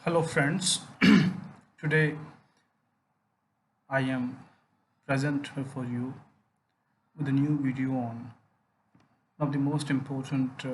Hello friends, today I am present here for you with a new video on one of the most important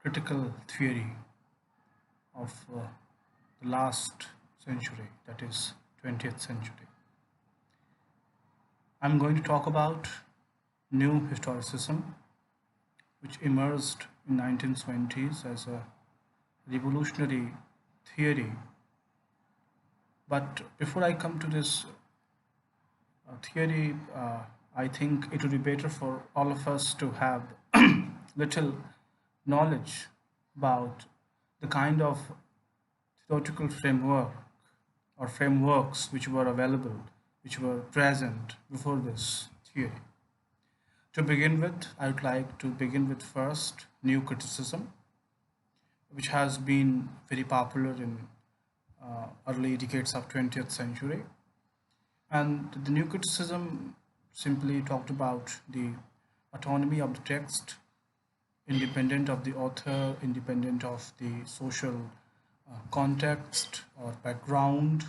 critical theory of the last century, that is 20th century. I'm going to talk about new historicism, which emerged in 1920s as a revolutionary theory. But before I come to this theory, I think it would be better for all of us to have little knowledge about the kind of theoretical framework or frameworks which were available, which were present before this theory. To begin with, I would like to begin with first new criticism, which has been very popular in early decades of 20th century. And the new criticism simply talked about the autonomy of the text, independent of the author, independent of the social context or background.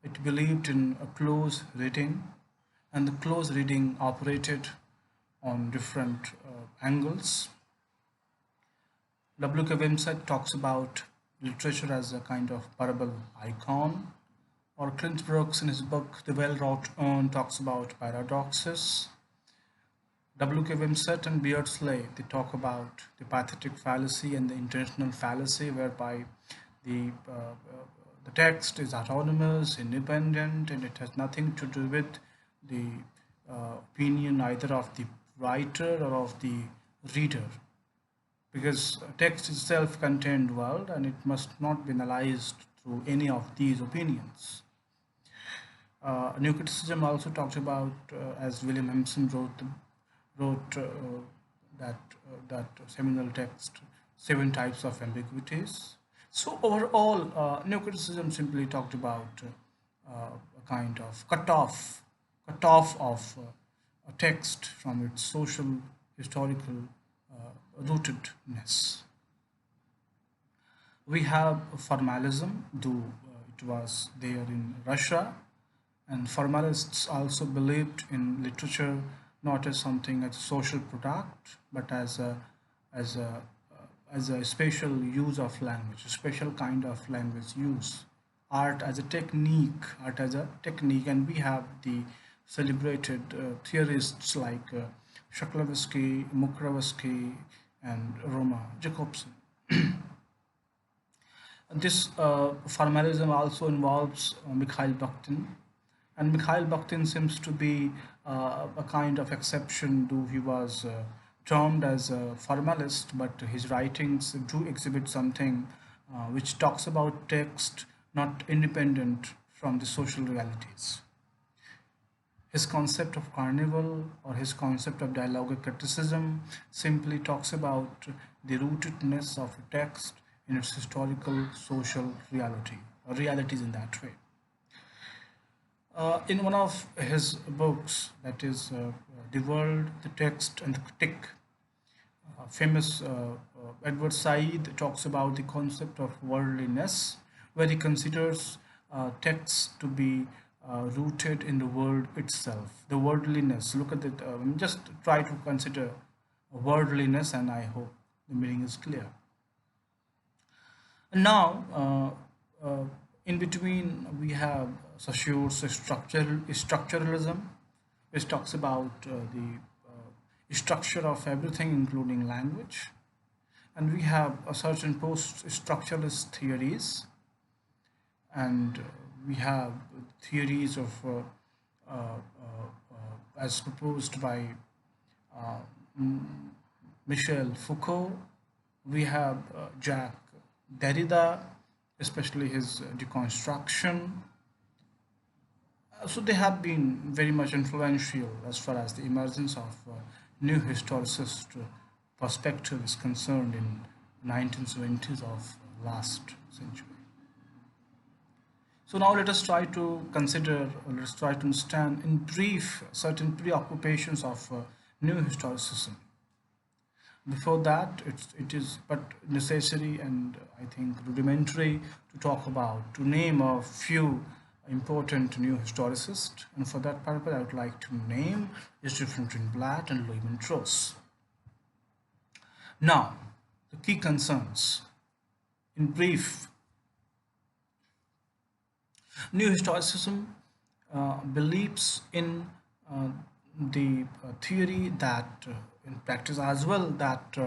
It believed in a close reading, and the close reading operated on different angles. W.K. Wimsatt talks about literature as a kind of parable icon, or Clint Brooks in his book The Well-Wrought Urn talks about paradoxes. W.K. Wimsatt and Beardsley, they talk about the pathetic fallacy and the intentional fallacy, whereby the the text is autonomous, independent, and it has nothing to do with the opinion either of the writer or of the reader, because text is self-contained world and it must not be analyzed through any of these opinions. New criticism also talked about, as William Emerson wrote that seminal text, Seven Types of Ambiguities. So overall, new criticism simply talked about a kind of cutoff of a text from its social, historical rootedness. We have formalism, though it was there in Russia, and formalists also believed in literature not as something as a social product, but as a as a special use of language, a special kind of language use, art as a technique, and we have the celebrated theorists like Shklovsky, Mukravsky, and Roma Jacobson. This formalism also involves Mikhail Bakhtin, and Mikhail Bakhtin seems to be a kind of exception, though he was termed as a formalist, but his writings do exhibit something which talks about text not independent from the social realities. His concept of carnival or his concept of dialogic criticism simply talks about the rootedness of a text in its historical social reality, or realities in that way. In one of his books, that is The World, the Text, and the Critic, famous Edward Said talks about the concept of worldliness, where he considers text to be rooted in the world itself. The worldliness. Look at it. Just try to consider worldliness, and I hope the meaning is clear. And now, in between, we have Saussure's structuralism, which talks about the structure of everything, including language. And we have a certain post-structuralist theories, and we have theories of, as proposed by uh, Michel Foucault. We have Jacques Derrida, especially his deconstruction. So they have been very much influential as far as the emergence of new historicist perspective is concerned in 1920s of last century. So now let us try to consider, or let's try to understand in brief certain preoccupations of new historicism. Before that, it is but necessary and I think rudimentary to talk about, to name a few important new historicists. And for that purpose, I would like to name History from Blatt and Louis Montrose. Now, the key concerns. In brief, New Historicism believes in uh, the theory that, in practice as well, that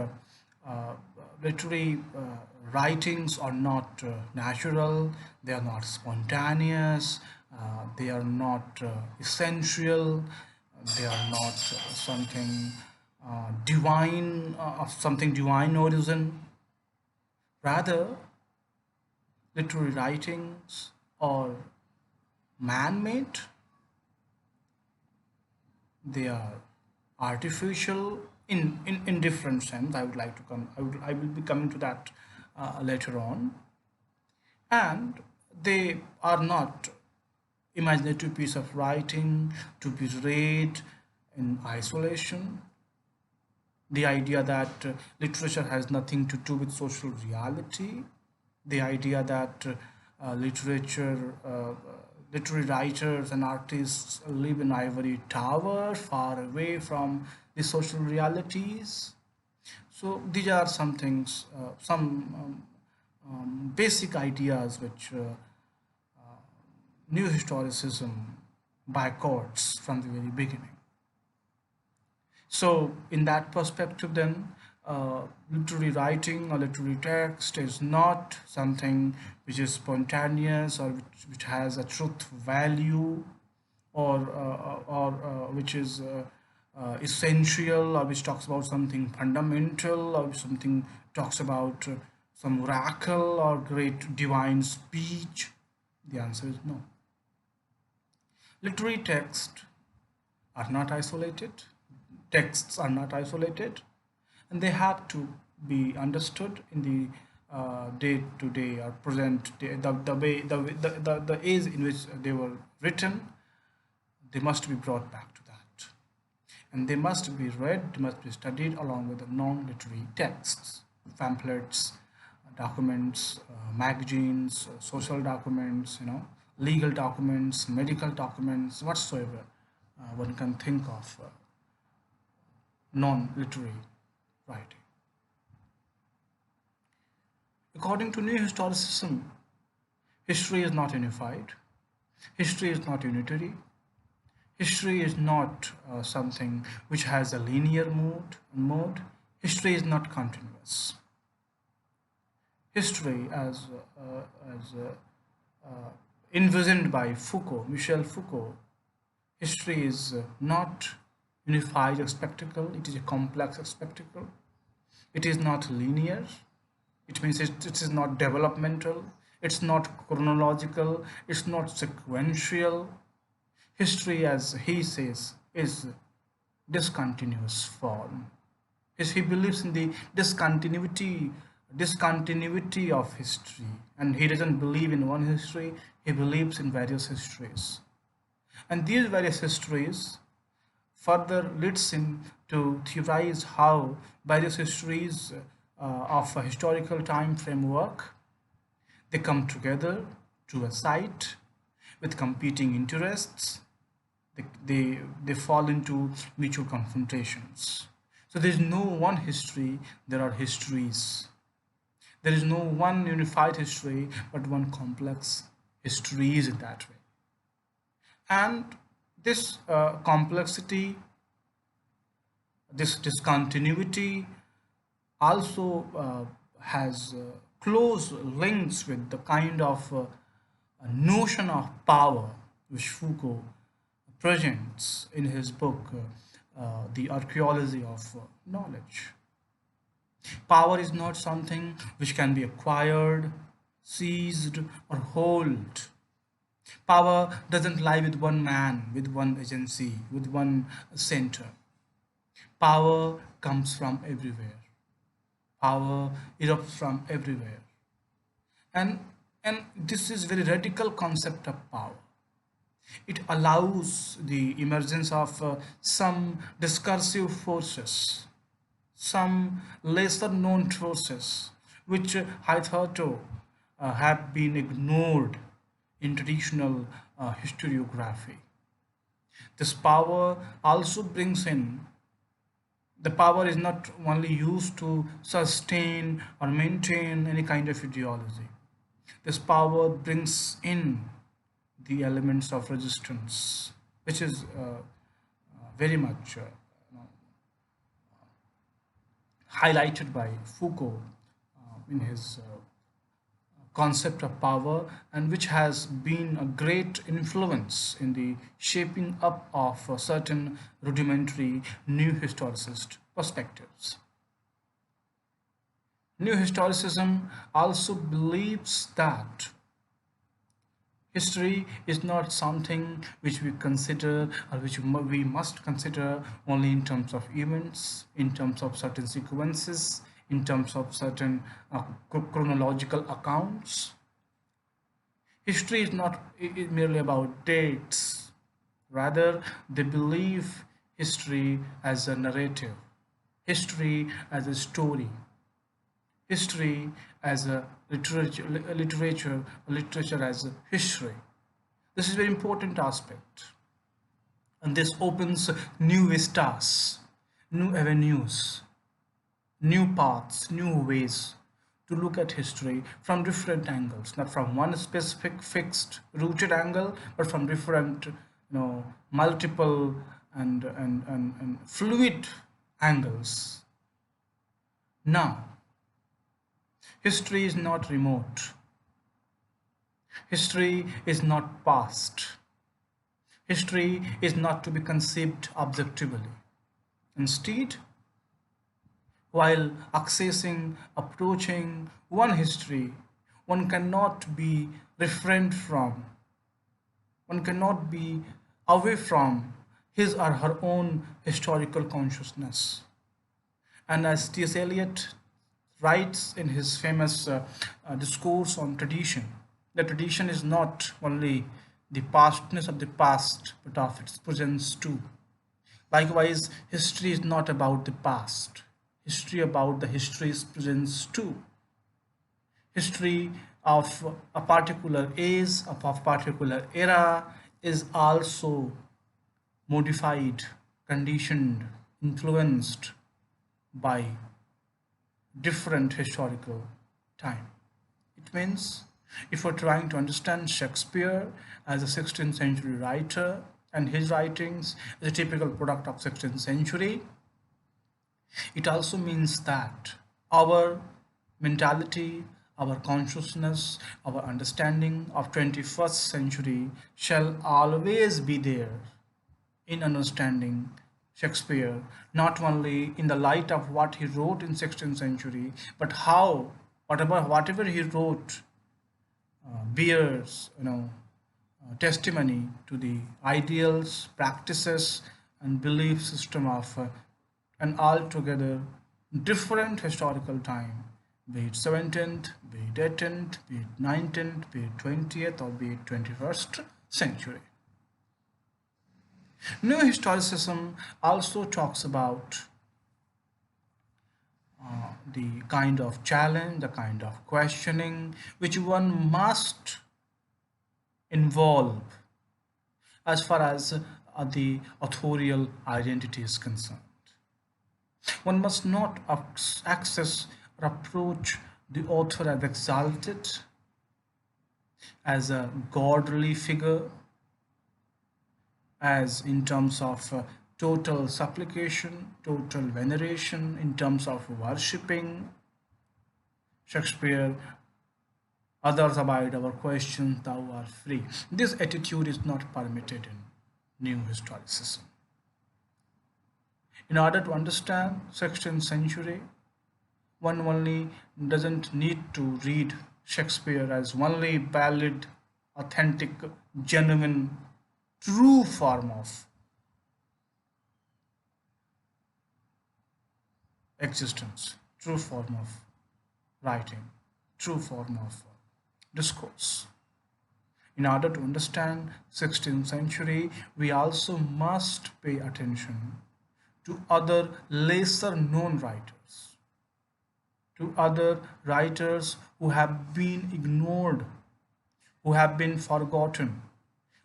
uh, literary writings are not natural, they are not spontaneous, they are not essential, they are not something divine, of something divine origin. Rather, literary writings are man-made, they are artificial in different sense. I would like to come, I will be coming to that later on. And they are not imaginative piece of writing to be read in isolation. The idea that literature has nothing to do with social reality, the idea that literary writers and artists live in ivory tower far away from the social realities. So these are some things, some basic ideas which new historicism boycotts from the very beginning. So, in that perspective, then, literary writing or literary text is not something which is spontaneous or which has a truth value, or which is essential, or which talks about something fundamental, or something talks about some oracle or great divine speech. The answer is no. Literary texts are not isolated. Texts are not isolated, and they have to be understood in the day to day or present day, the way the age in which they were written. They must be brought back to that, and they must be read, they must be studied along with the non-literary texts, pamphlets, documents, magazines, social documents, legal documents, medical documents, whatsoever one can think of non-literary writing. According to New Historicism, history is not unified, history is not unitary, history is not something which has a linear mode. History is not continuous. History, as envisioned by Michel Foucault, history is not unified spectacle, it is a complex spectacle. It is not linear, it means it is not developmental, it's not chronological, it's not sequential. History, as he says, is discontinuous form. He believes in the discontinuity of history, and he doesn't believe in one history, he believes in various histories. And these various histories further leads him to theorize how various histories of a historical time framework, they come together to a site with competing interests. They fall into mutual confrontations. So there is no one history, there are histories. There is no one unified history, but one complex histories in that way. And this complexity, this discontinuity also has close links with the kind of a notion of power which Foucault presents in his book, The Archaeology of Knowledge. Power is not something which can be acquired, seized, or held. Power doesn't lie with one man, with one agency, with one center. Power comes from everywhere. Power erupts from everywhere. And, and this is very radical concept of power. It allows the emergence of some discursive forces, some lesser known truths which hitherto have been ignored in traditional historiography. This power also brings in the power is not only used to sustain or maintain any kind of ideology. This power brings in the elements of resistance, which is very much highlighted by Foucault in his concept of power, and which has been a great influence in the shaping up of certain rudimentary new historicist perspectives. New historicism also believes that history is not something which we consider or which we must consider only in terms of events, in terms of certain sequences, in terms of certain chronological accounts. History is not merely about dates, rather, they believe history as a narrative, history as a story, history as a literature as a history. This is a very important aspect, and this opens new vistas, new avenues, new paths, new ways to look at history from different angles, not from one specific fixed rooted angle, but from different, multiple and fluid angles. Now, history is not remote. History is not past. History is not to be conceived objectively. Instead, while accessing, approaching one history, one cannot be refrained from, one cannot be away from his or her own historical consciousness. And as T.S. Eliot writes in his famous discourse on tradition, the tradition is not only the pastness of the past, but of its presence too. Likewise, history is not about the past. History about the history's presence too. History of a particular age, of a particular era is also modified, conditioned, influenced by different historical time. It means if we're trying to understand Shakespeare as a 16th century writer and his writings as a typical product of 16th century, it also means that our mentality, our consciousness, our understanding of 21st century shall always be there in understanding Shakespeare, not only in the light of what he wrote in 16th century, but how whatever he wrote bears, testimony to the ideals, practices, and belief system of an altogether different historical time, be it 17th, be it 18th, be it 19th, be it 20th, or be it 21st century. New historicism also talks about the kind of challenge, the kind of questioning which one must involve as far as the authorial identity is concerned. One must not access or approach the author as exalted, as a godly figure, as in terms of total supplication, total veneration, in terms of worshipping Shakespeare, others abide our questions, thou art free. This attitude is not permitted in New Historicism. In order to understand 16th century, one only doesn't need to read Shakespeare as only valid, authentic, genuine, true form of existence, true form of writing, true form of discourse. In order to understand 16th century, we also must pay attention to other lesser known writers, to other writers who have been ignored, who have been forgotten,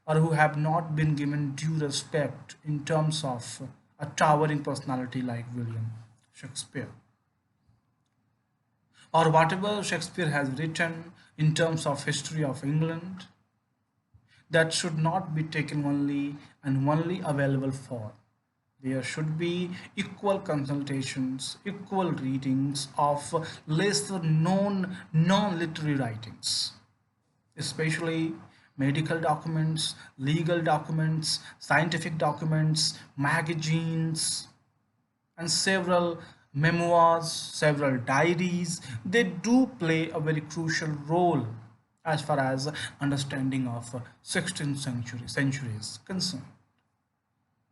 or who have not been given due respect in terms of a towering personality like William Shakespeare, or whatever Shakespeare has written in terms of history of England, that should not be taken only and only available for. There should be equal consultations, equal readings of lesser known non-literary writings, especially medical documents, legal documents, scientific documents, magazines, and several memoirs, several diaries. They do play a very crucial role as far as understanding of 16th century is concerned.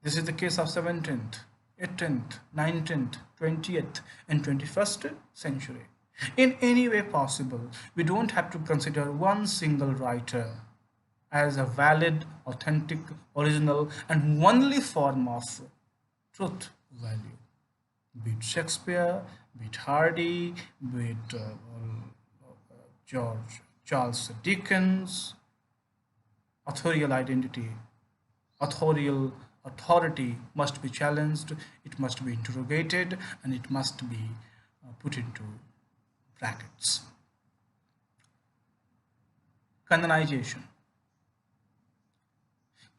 This is the case of 17th, 18th, 19th, 20th, and 21st century. In any way possible, we don't have to consider one single writer as a valid, authentic, original, and only form of truth value. Be it Shakespeare, be it Hardy, be it George Charles Dickens, authorial identity, authorial authority must be challenged, it must be interrogated, and it must be put into brackets. Canonization.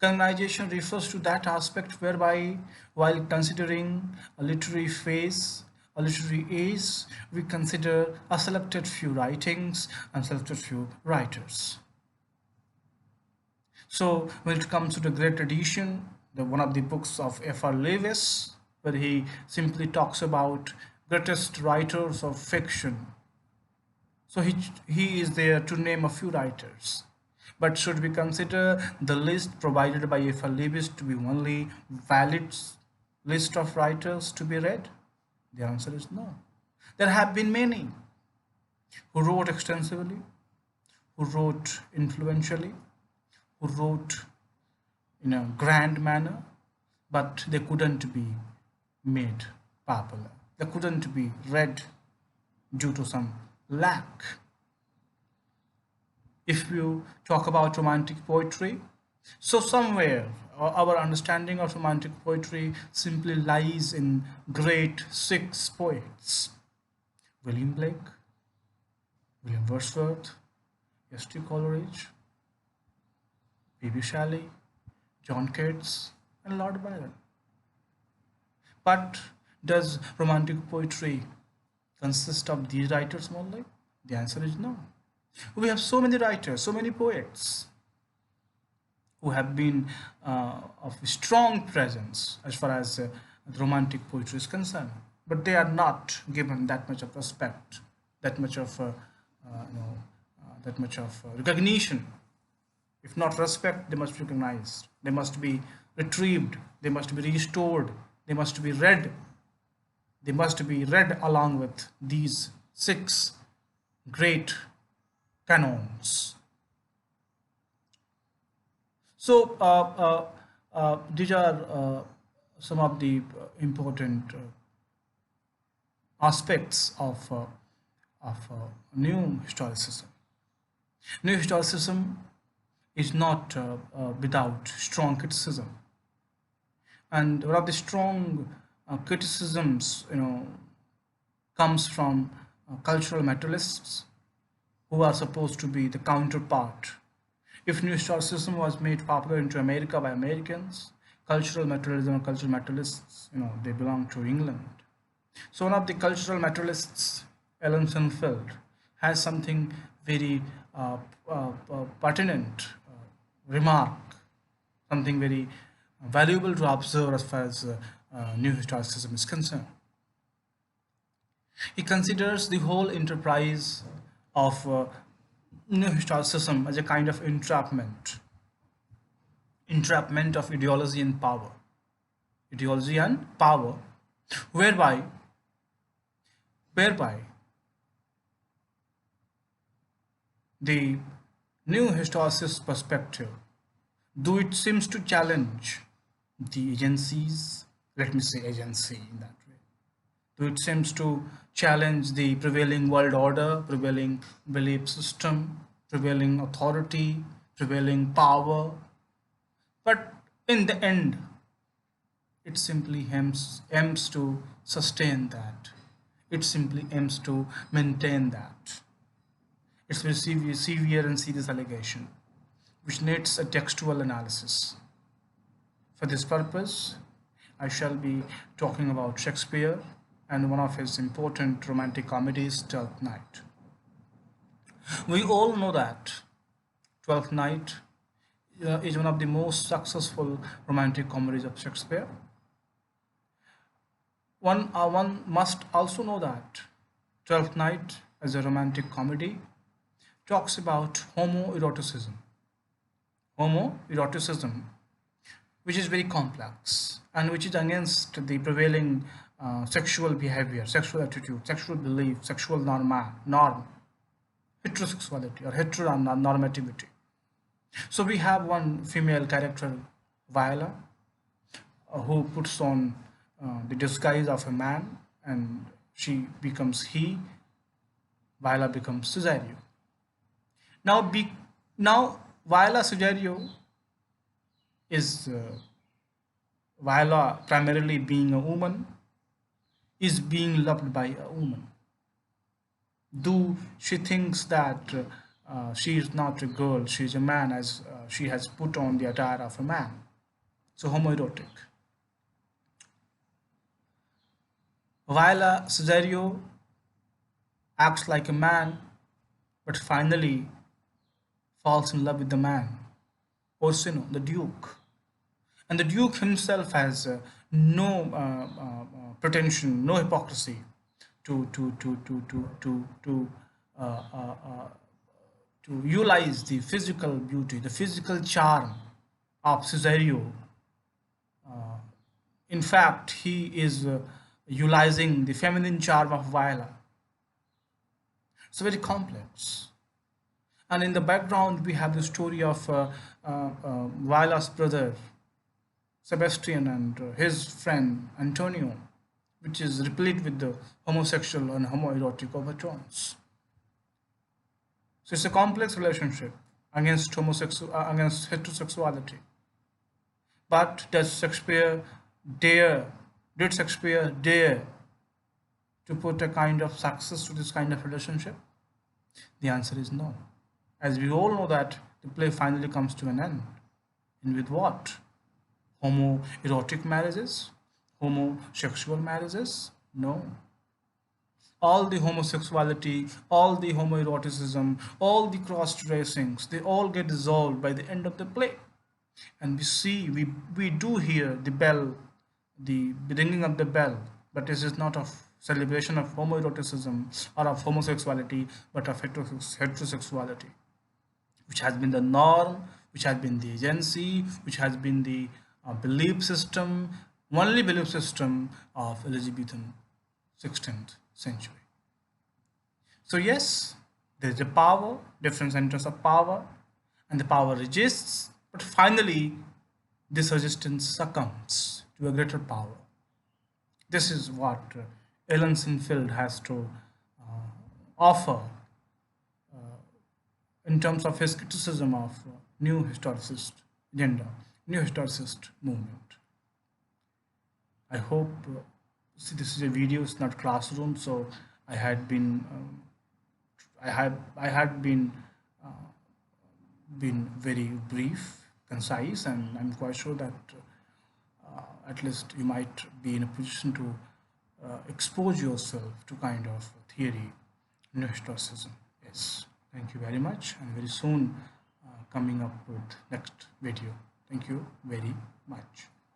Canonization refers to that aspect whereby, while considering a literary phase, a literary age, we consider a selected few writings and selected few writers. So when it comes to the Great Edition, one of the books of F.R. Lewis, where he simply talks about greatest writers of fiction. So he is there to name a few writers. But should we consider the list provided by F.R. Lewis to be only valid list of writers to be read? The answer is no. There have been many who wrote extensively, who wrote influentially, who wrote in a grand manner, but they couldn't be made popular. They couldn't be read due to some lack. If you talk about romantic poetry, so somewhere our understanding of romantic poetry simply lies in great six poets: William Blake, William Wordsworth, S.T. Coleridge, B.B. Shelley, John Keats, and Lord Byron. But does romantic poetry consist of these writers only? The answer is no. We have so many writers, so many poets who have been of strong presence as far as romantic poetry is concerned, but they are not given that much of respect, that much of that much of recognition. If not respect, they must be recognized. They must be retrieved. They must be restored. They must be read. They must be read along with these six great canons. So these are some of the important aspects of new historicism. New historicism is not without strong criticism, and one of the strong criticisms, comes from cultural materialists who are supposed to be the counterpart. If New Historicism was made popular into America by Americans, cultural materialism or cultural materialists, they belong to England. So one of the cultural materialists, Ellen Sinfield, has something very pertinent remark, something very valuable to observe as far as New Historicism is concerned. He considers the whole enterprise of New Historicism as a kind of entrapment of ideology and power, whereby the new historicist perspective, though it seems to challenge the agencies, let me say, agency in that way. So it seems to challenge the prevailing world order, prevailing belief system, prevailing authority, prevailing power. But in the end, it simply aims to sustain that. It simply aims to maintain that. It's a very severe and serious allegation, which needs a textual analysis. For this purpose, I shall be talking about Shakespeare and one of his important romantic comedies, Twelfth Night. We all know that Twelfth Night is one of the most successful romantic comedies of Shakespeare. One must also know that Twelfth Night, as a romantic comedy, talks about homoeroticism. Homoeroticism, which is very complex and which is against the prevailing sexual behavior, sexual attitude, sexual belief, sexual norm, heterosexuality or heteronormativity. So we have one female character, Viola, who puts on the disguise of a man, and she becomes he. Viola becomes Cesario. Now Viola Cesario is Viola, primarily being a woman, is being loved by a woman. Though she thinks that she is not a girl, she is a man, as she has put on the attire of a man. So homoerotic. Viola Cesario acts like a man, but finally falls in love with the man, Orsino, the Duke. And the Duke himself has no pretension, no hypocrisy uh, uh, uh, to utilize the physical beauty, the physical charm of Cesario. In fact, he is utilizing the feminine charm of Viola. It's very complex. And in the background, we have the story of Viola's brother, Sebastian, and his friend, Antonio, which is replete with the homosexual and homoerotic overtones. So it's a complex relationship against heterosexuality. But did Shakespeare dare to put a kind of success to this kind of relationship? The answer is no. As we all know that the play finally comes to an end. And with what? Homoerotic marriages? Homosexual marriages? No. All the homosexuality, all the homoeroticism, all the cross dressings, they all get dissolved by the end of the play. And we do hear the bell, the ringing of the bell, but this is not of celebration of homoeroticism or of homosexuality, but of heterosexuality, which has been the norm, which has been the agency, which has been the belief system, only belief system of Elizabethan 16th century. So yes, there is a power, different centers of power, and the power resists, but finally this resistance succumbs to a greater power. This is what Alan Sinfield has to offer in terms of his criticism of new historicist agenda, new historicist movement. I hope, see, this is a video, it's not classroom, so I had been, I had been very brief, concise, and I'm quite sure that at least you might be in a position to expose yourself to kind of theory, new historicism. Yes, thank you very much, and very soon coming up with next video. Thank you very much.